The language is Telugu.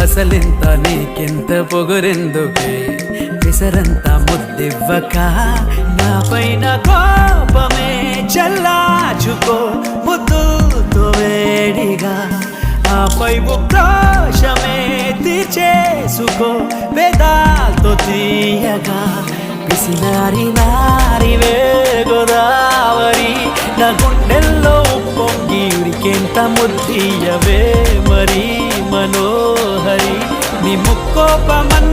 అసలింత నీకెంత పొగరెందుకే విసరంత ముద్దివ్వక నా పైన కోపమే చల్లాచుకో ముద్దుతో వేడిగా ఆపై ఉక్రోషమే తీర్చేసుకో వేదాలతో తీయగా పిసినారి నారివే గోదావరి నా గుండెల్లో పొంగి ఉరికెంత ముద్దియవే మరి మనోహరి నీ ముక్కోపమన్